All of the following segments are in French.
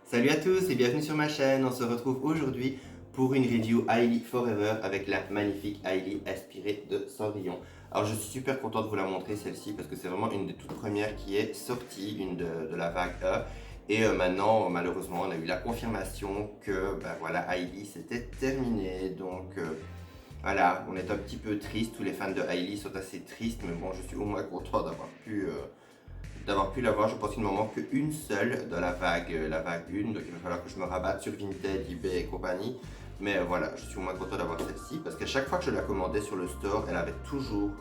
Salut à tous et bienvenue sur ma chaîne. On se retrouve aujourd'hui pour une review Hailey Forever avec la magnifique Hailey inspirée de Cendrillon. Alors je suis super content de vous la montrer celle-ci parce que c'est vraiment une des toutes premières qui est sortie, une de la vague E. Et maintenant, malheureusement, on a eu la confirmation que voilà, Hailey c'était terminé. Donc voilà, on est un petit peu triste. Tous les fans de Hailey sont assez tristes, mais bon, je suis au moins content d'avoir pu l'avoir. Je pense qu'il ne me manque qu'une seule de la vague 1, donc il va falloir que je me rabatte sur Vinted, eBay et compagnie. Mais voilà, je suis au moins content d'avoir celle-ci parce qu'à chaque fois que je la commandais sur le store, elle avait toujours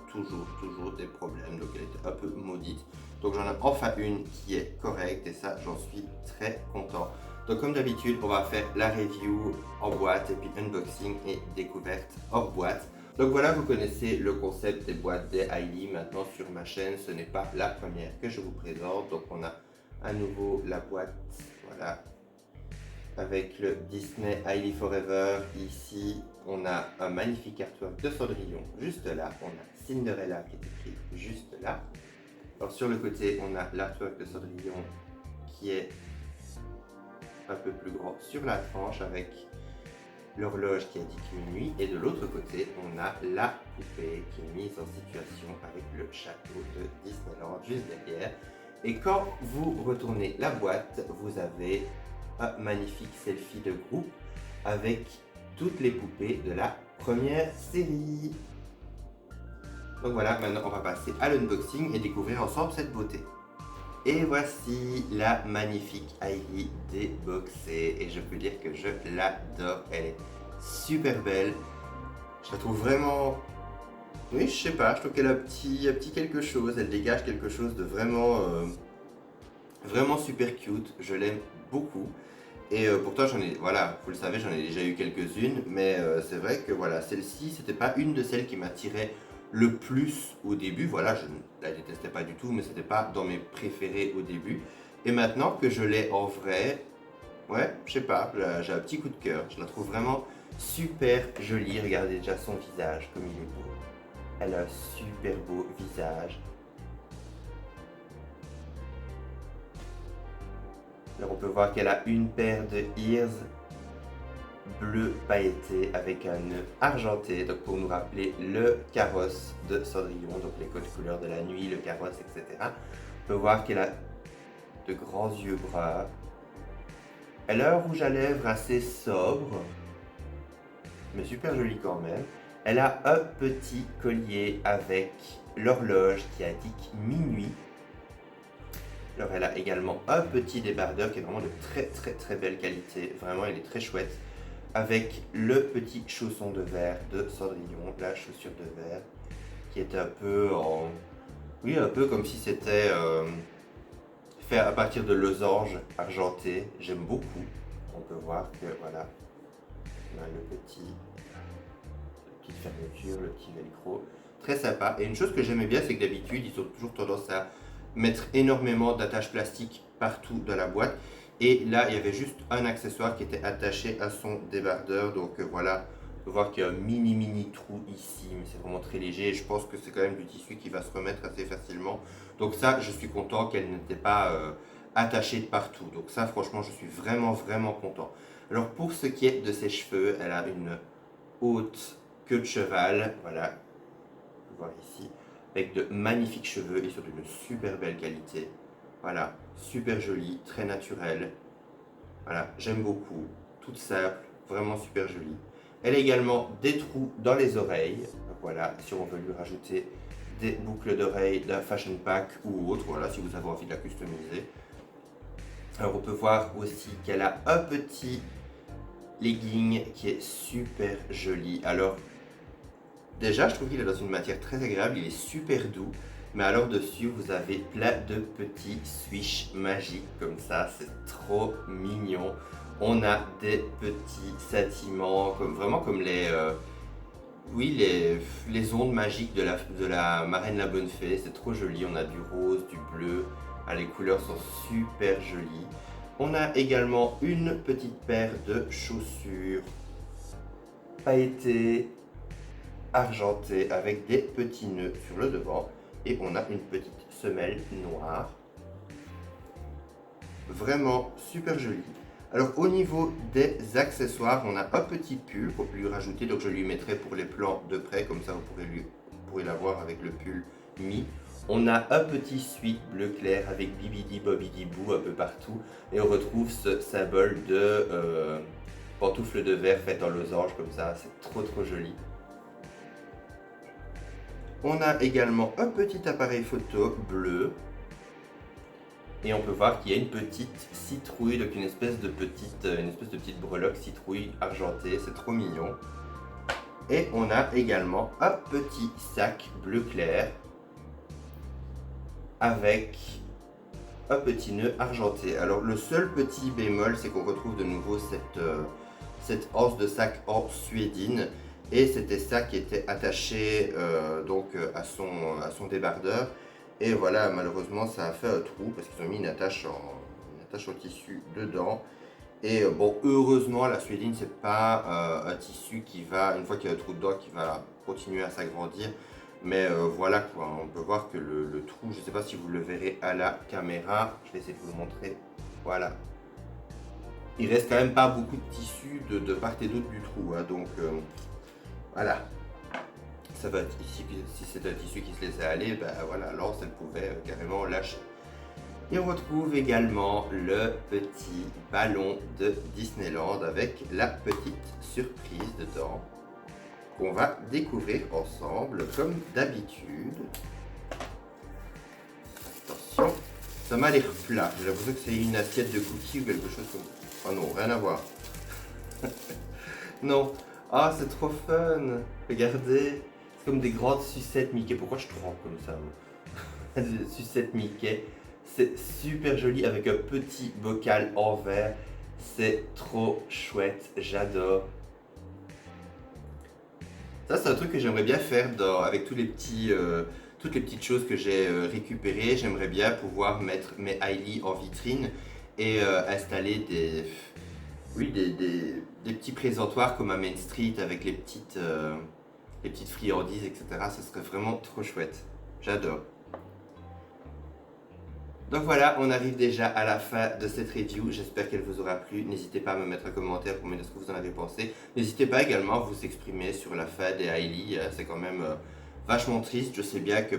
des problèmes, donc elle était un peu maudite. Donc j'en ai enfin une qui est correcte et ça, j'en suis très content. Donc comme d'habitude, on va faire la review en boîte et puis unboxing et découverte hors boîte. Donc voilà, vous connaissez le concept des boîtes des Hailey. Maintenant sur ma chaîne, ce n'est pas la première que je vous présente. Donc on a à nouveau la boîte, voilà, avec le Disney Hailey Forever. Ici, on a un magnifique artwork de Cendrillon juste là. On a Cinderella qui est écrit juste là. Alors sur le côté, on a l'artwork de Cendrillon qui est un peu plus grand sur la tranche avec l'horloge qui indique minuit, et de l'autre côté on a la poupée qui est mise en situation avec le château de Disneyland juste derrière. Et quand vous retournez la boîte, vous avez un magnifique selfie de groupe avec toutes les poupées de la première série. Donc voilà, maintenant on va passer à l'unboxing et découvrir ensemble cette beauté. Et voici la magnifique Hailey déboxée et je peux dire que je l'adore, elle est super belle, je la trouve vraiment, oui je sais pas, je trouve qu'elle a un petit quelque chose, elle dégage quelque chose de vraiment super cute, je l'aime beaucoup. Et pourtant j'en ai, voilà, vous le savez, j'en ai déjà eu quelques-unes, mais c'est vrai que voilà, celle-ci c'était pas une de celles qui m'attirait le plus au début. Voilà, je ne la détestais pas du tout, mais c'était pas dans mes préférés au début. Et maintenant que je l'ai en vrai, ouais, je sais pas, j'ai un petit coup de cœur. Je la trouve vraiment super jolie. Regardez déjà son visage, comme il est beau. Elle a un super beau visage. Alors on peut voir qu'elle a une paire de ears bleu pailleté avec un nœud argenté, donc pour nous rappeler le carrosse de Cendrillon, donc les codes couleurs de la nuit, le carrosse, etc. On peut voir qu'elle a de grands yeux bruns. Elle a un rouge à lèvres assez sobre, mais super joli quand même. Elle a un petit collier avec l'horloge qui indique minuit. Alors elle a également un petit débardeur qui est vraiment de très belle qualité, vraiment il est très chouette, avec le petit chausson de verre de Cendrillon, la chaussure de verre, qui est un peu en... Oui, un peu comme si c'était fait à partir de losanges argentés. J'aime beaucoup. On peut voir que voilà, on a la petite fermeture, le petit velcro, très sympa. Et une chose que j'aimais bien, c'est que d'habitude, ils ont toujours tendance à mettre énormément d'attaches plastiques partout dans la boîte. Et là, il y avait juste un accessoire qui était attaché à son débardeur. Donc voilà, on peut voir qu'il y a un mini trou ici, mais c'est vraiment très léger. Et je pense que c'est quand même du tissu qui va se remettre assez facilement. Donc ça, je suis content qu'elle n'était pas attachée de partout. Donc ça, franchement, je suis vraiment content. Alors pour ce qui est de ses cheveux, elle a une haute queue de cheval, voilà, on peut voir ici, avec de magnifiques cheveux et sur d'une super belle qualité. Voilà, super jolie, très naturelle. Voilà, j'aime beaucoup. Toute simple, vraiment super jolie. Elle a également des trous dans les oreilles. Voilà, si on veut lui rajouter des boucles d'oreilles d'un fashion pack ou autre, voilà, si vous avez envie de la customiser. Alors on peut voir aussi qu'elle a un petit legging qui est super joli. Alors déjà, je trouve qu'il est dans une matière très agréable, il est super doux. Mais alors dessus, vous avez plein de petits swish magiques comme ça, c'est trop mignon. On a des petits scintillements, vraiment comme les ondes magiques de la marraine la bonne fée. C'est trop joli, on a du rose, du bleu, ah, les couleurs sont super jolies. On a également une petite paire de chaussures pailletées, argentées avec des petits nœuds sur le devant. Et on a une petite semelle noire. Vraiment super jolie. Alors au niveau des accessoires, on a un petit pull qu'on peut lui rajouter, donc je lui mettrai pour les plans de près, comme ça vous pourrez l'avoir avec le pull mis. On a un petit sweat bleu clair avec Bibidi Bobidi Boo un peu partout, et on retrouve ce symbole de pantoufle de verre faite en losange comme ça, c'est trop joli. On a également un petit appareil photo bleu. Et on peut voir qu'il y a une petite citrouille, donc une espèce de petite breloque citrouille argentée, c'est trop mignon. Et on a également un petit sac bleu clair avec un petit nœud argenté. Alors le seul petit bémol, c'est qu'on retrouve de nouveau cette anse de sac en suédine. Et c'était ça qui était attaché à son débardeur. Et voilà, malheureusement, ça a fait un trou parce qu'ils ont mis une attache au tissu dedans. Et bon, heureusement, la suédine, c'est pas un tissu qui va, une fois qu'il y a un trou dedans, qui va continuer à s'agrandir. Mais voilà quoi, on peut voir que le trou, je ne sais pas si vous le verrez à la caméra, je vais essayer de vous le montrer. Voilà. Il reste quand même pas beaucoup de tissu de part et d'autre du trou, hein, donc voilà. Ça va être ici, si c'est un tissu qui se laissait aller, ben voilà, l'anse elle pouvait carrément lâcher. Et on retrouve également le petit ballon de Disneyland avec la petite surprise dedans qu'on va découvrir ensemble comme d'habitude. Attention, ça m'a l'air plat, j'ai l'impression que c'est une assiette de cookies ou quelque chose comme... Oh non, rien à voir. Non, ah c'est trop fun, regardez. Comme des grandes sucettes Mickey. Pourquoi je trempe comme ça? Des sucettes Mickey. C'est super joli avec un petit bocal en verre. C'est trop chouette. J'adore. Ça, c'est un truc que j'aimerais bien faire avec toutes les petites choses que j'ai récupérées. J'aimerais bien pouvoir mettre mes Hailey en vitrine et installer des petits présentoirs comme à Main Street avec les petites friandises, etc. Ça serait vraiment trop chouette. J'adore. Donc voilà, on arrive déjà à la fin de cette review. J'espère qu'elle vous aura plu. N'hésitez pas à me mettre un commentaire pour me dire ce que vous en avez pensé. N'hésitez pas également à vous exprimer sur la fin des Hailey. C'est quand même vachement triste. Je sais bien que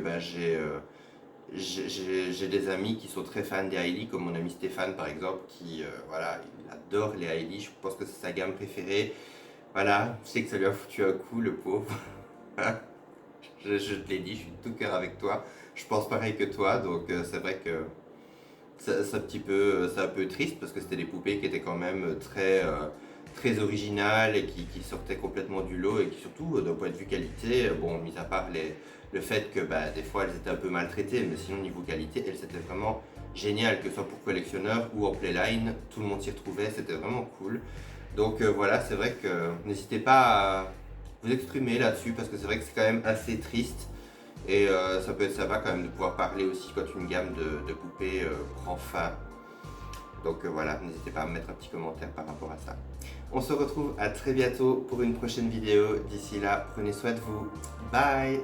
j'ai des amis qui sont très fans des Hailey, comme mon ami Stéphane par exemple, qui voilà, il adore les Hailey. Je pense que c'est sa gamme préférée. Voilà, je sais que ça lui a foutu un coup, le pauvre. Je te l'ai dit, je suis de tout cœur avec toi. Je pense pareil que toi, donc c'est vrai que c'est un peu triste parce que c'était des poupées qui étaient quand même très originales et qui sortaient complètement du lot et qui surtout d'un point de vue qualité, bon, mis à part le fait que des fois elles étaient un peu maltraitées, mais sinon niveau qualité, elles étaient vraiment géniales, que ce soit pour collectionneurs ou en playline, tout le monde s'y retrouvait, c'était vraiment cool. Donc voilà, c'est vrai que n'hésitez pas à vous exprimer là-dessus parce que c'est vrai que c'est quand même assez triste et ça peut être sympa quand même de pouvoir parler aussi quand une gamme de poupées prend fin. Donc voilà, n'hésitez pas à me mettre un petit commentaire par rapport à ça. On se retrouve à très bientôt pour une prochaine vidéo. D'ici là, prenez soin de vous. Bye!